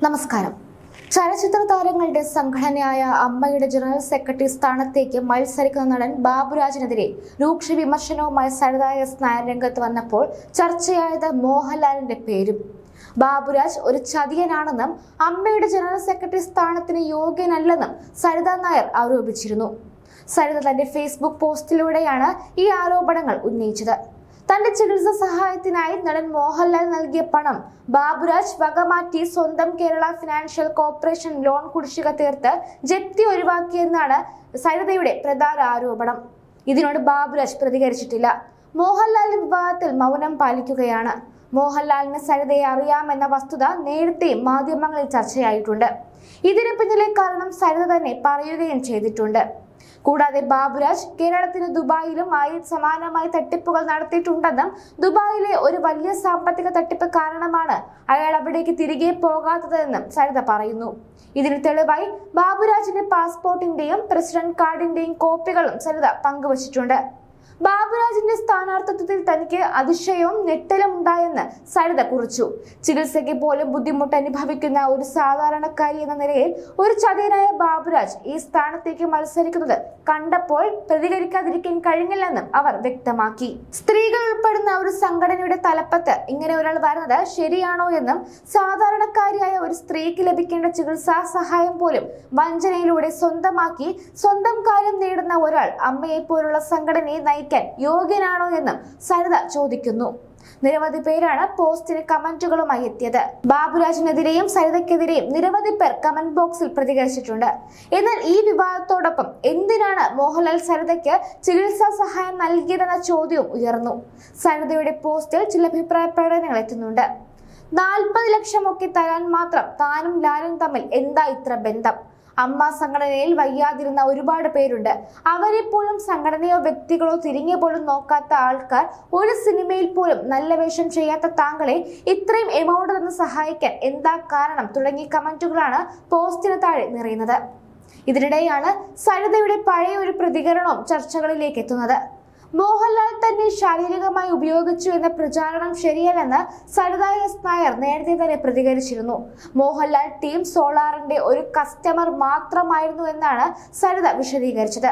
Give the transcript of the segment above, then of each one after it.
നമസ്കാരം. ചലച്ചിത്ര താരങ്ങളുടെ സംഘടനയായ അമ്മയുടെ ജനറൽ സെക്രട്ടറി സ്ഥാനത്തേക്ക് മത്സരിക്കുന്ന നടൻ ബാബുരാജിനെതിരെ രൂക്ഷ വിമർശനവുമായി സരിത എസ് നായർ രംഗത്ത് വന്നപ്പോൾ ചർച്ചയായത് മോഹൻലാലിന്റെ പേരും. ബാബുരാജ് ഒരു ചതിയനാണെന്നും അമ്മയുടെ ജനറൽ സെക്രട്ടറി സ്ഥാനത്തിന് യോഗ്യനല്ലെന്നും സരിത നായർ ആരോപിച്ചിരുന്നു. സരിത തന്റെ ഫേസ്ബുക്ക് പോസ്റ്റിലൂടെയാണ് ഈ ആരോപണങ്ങൾ ഉന്നയിച്ചത്. തന്റെ ചികിത്സാ സഹായത്തിനായി നടൻ മോഹൻലാൽ നൽകിയ പണം ബാബുരാജ് വകമാറ്റി സ്വന്തം കേരള ഫിനാൻഷ്യൽ കോർപ്പറേഷൻ ലോൺ കുടിശ്ശിക തീർത്ത് ജപ്തി ഒഴിവാക്കിയെന്നാണ് സരിതയുടെ പ്രധാന ആരോപണം. ഇതിനോട് ബാബുരാജ് പ്രതികരിച്ചിട്ടില്ല. മോഹൻലാലിന്റെ വിവാദത്തിൽ മൗനം പാലിക്കുകയാണ്. മോഹൻലാലിന് സരിതയെ അറിയാമെന്ന വസ്തുത നേരത്തെ മാധ്യമങ്ങളിൽ ചർച്ചയായിട്ടുണ്ട്. ഇതിന് പിന്നിലെ കാരണം സരിത തന്നെ പറയുകയും ചെയ്തിട്ടുണ്ട്. കൂടാതെ ബാബുരാജ് കേരളത്തിന് ദുബായിലും സമാനമായി തട്ടിപ്പുകൾ നടത്തിയിട്ടുണ്ടെന്നും ദുബായിലെ ഒരു വലിയ സാമ്പത്തിക തട്ടിപ്പ് കാരണമാണ് അയാൾ അവിടേക്ക് തിരികെ പോകാത്തതെന്നും സരിത പറയുന്നു. ഇതിന് തെളിവായി ബാബുരാജിന്റെ പാസ്പോർട്ടിന്റെയും പ്രസിഡന്റ് കാർഡിന്റെയും കോപ്പികളും സരിത പങ്കുവച്ചിട്ടുണ്ട്. ബാബുരാജിന്റെ സ്ഥാനാർത്ഥിത്വത്തിൽ തനിക്ക് അതിശയവും ഞെട്ടലും ഉണ്ടായെന്ന് സരിത കുറിച്ചു. ചികിത്സയ്ക്ക് പോലും ബുദ്ധിമുട്ട് അനുഭവിക്കുന്ന ഒരു സാധാരണക്കാരി എന്ന നിലയിൽ ഒരു ചതിയനായ ബാബുരാജ് ഈ സ്ഥാനത്തേക്ക് മത്സരിക്കുന്നത് കണ്ടപ്പോൾ പ്രതികരിക്കാതിരിക്കാൻ കഴിഞ്ഞില്ലെന്നും അവർ വ്യക്തമാക്കി. സ്ത്രീകൾ ഉൾപ്പെടുന്ന ഒരു സംഘടനയുടെ തലപ്പത്ത് ഇങ്ങനെ ഒരാൾ വരുന്നത് ശരിയാണോ എന്നും സാധാരണക്കാരിയായ ഒരു സ്ത്രീക്ക് ലഭിക്കേണ്ട ചികിത്സാ സഹായം പോലും വഞ്ചനയിലൂടെ സ്വന്തമാക്കി സ്വന്തം കാര്യം നേടുന്ന ഒരാൾ അമ്മയെ പോലുള്ള സംഘടനയെ നയിക്കാൻ യോഗ്യനാണോ എന്നും സരിത ചോദിക്കുന്നു. നിരവധി പേരാണ് പോസ്റ്റിന് കമന്റുകളുമായി എത്തിയത്. ബാബുരാജിനെതിരെയും സരിതയ്ക്കെതിരെയും നിരവധി പേർ കമന്റ് ബോക്സിൽ പ്രതികരിച്ചിട്ടുണ്ട്. എന്നാൽ ഈ വിവാദത്തോടൊപ്പം എന്തിനാണ് മോഹൻലാൽ സരിതയ്ക്ക് ചികിത്സാ സഹായം നൽകിയതെന്ന ചോദ്യവും ഉയർന്നു. സരിതയുടെ പോസ്റ്റിൽ ചില അഭിപ്രായ പ്രകടനങ്ങൾ എത്തുന്നുണ്ട്. 40 ലക്ഷം ഒക്കെ തരാൻ മാത്രം താനും ലാലും തമ്മിൽ എന്താ ഇത്ര ബന്ധം? അമ്മ സംഘടനയിൽ വയ്യാതിരുന്ന ഒരുപാട് പേരുണ്ട്. അവരെ പോലും സംഘടനയോ വ്യക്തികളോ തിരിഞ്ഞു പോലും നോക്കാത്ത ആൾക്കാർ, ഒരു സിനിമയിൽ പോലും നല്ല വേഷം ചെയ്യാത്ത താങ്കളെ ഇത്രയും എമൗണ്ട് തന്ന് സഹായിക്കാൻ എന്താ കാരണം തുടങ്ങിയ കമന്റുകളാണ് പോസ്റ്റിന് താഴെ നിറയുന്നത്. ഇതിനിടെയാണ് സരിതയുടെ പഴയ ഒരു പ്രതികരണവും ചർച്ചകളിലേക്ക് എത്തുന്നത്. മോഹൻലാൽ തന്നെ ശാരീരികമായി ഉപയോഗിച്ചു എന്ന പ്രചാരണം ശരിയല്ലെന്ന് സരിത എസ് നായർ നേരത്തെ തന്നെ പ്രതികരിച്ചിരുന്നു. മോഹൻലാൽ ടീം സോളാറിന്റെ ഒരു കസ്റ്റമർ മാത്രമായിരുന്നു എന്നാണ് സരിത വിശദീകരിച്ചത്.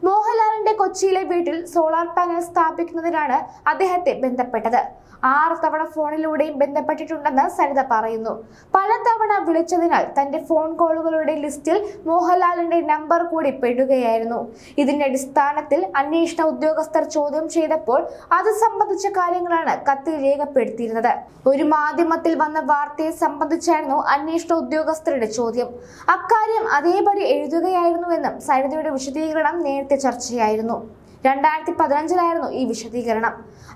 മോഹൻലാലിന്റെ കൊച്ചിയിലെ വീട്ടിൽ സോളാർ പാനൽ സ്ഥാപിക്കുന്നതിനാണ് അദ്ദേഹത്തെ ബന്ധപ്പെട്ടത്. 6 തവണ ഫോണിലൂടെയും ബന്ധപ്പെട്ടിട്ടുണ്ടെന്ന് സരിത പറയുന്നു. പലതവണ വിളിച്ചതിനാൽ തന്റെ ഫോൺ കോളുകളുടെ ലിസ്റ്റിൽ മോഹൻലാലിന്റെ നമ്പർ കൂടി പെടുകയായിരുന്നു. ഇതിന്റെ അടിസ്ഥാനത്തിൽ അന്വേഷണ ഉദ്യോഗസ്ഥർ ചോദ്യം ചെയ്തപ്പോൾ അത് സംബന്ധിച്ച കാര്യങ്ങളാണ് കത്തിൽ രേഖപ്പെടുത്തിയിരുന്നത്. ഒരു മാധ്യമത്തിൽ വന്ന വാർത്തയെ സംബന്ധിച്ചായിരുന്നു അന്വേഷണ ഉദ്യോഗസ്ഥരുടെ ചോദ്യം. അക്കാര്യം അതേപടി എഴുതുകയായിരുന്നുവെന്നും സരിതയുടെ വിശദീകരണം നേരത്തെ ചർച്ചയായിരുന്നു. 2015 ഈ വിശദീകരണം.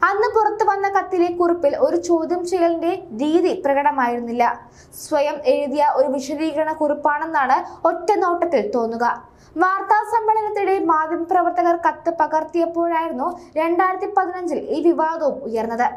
അന്ന് പുറത്തു വന്ന കത്തിലെ കുറിപ്പിൽ ഒരു ചോദ്യം ചെയ്യലിന്റെ രീതി പ്രകടമായിരുന്നില്ല. സ്വയം എഴുതിയ ഒരു വിശദീകരണ കുറിപ്പാണെന്നാണ് ഒറ്റ നോട്ടത്തിൽ തോന്നുക. വാർത്താ സമ്മേളനത്തിനിടെ മാധ്യമപ്രവർത്തകർ കത്ത് പകർത്തിയപ്പോഴായിരുന്നു 2015 ഈ വിവാദവും ഉയർന്നത്.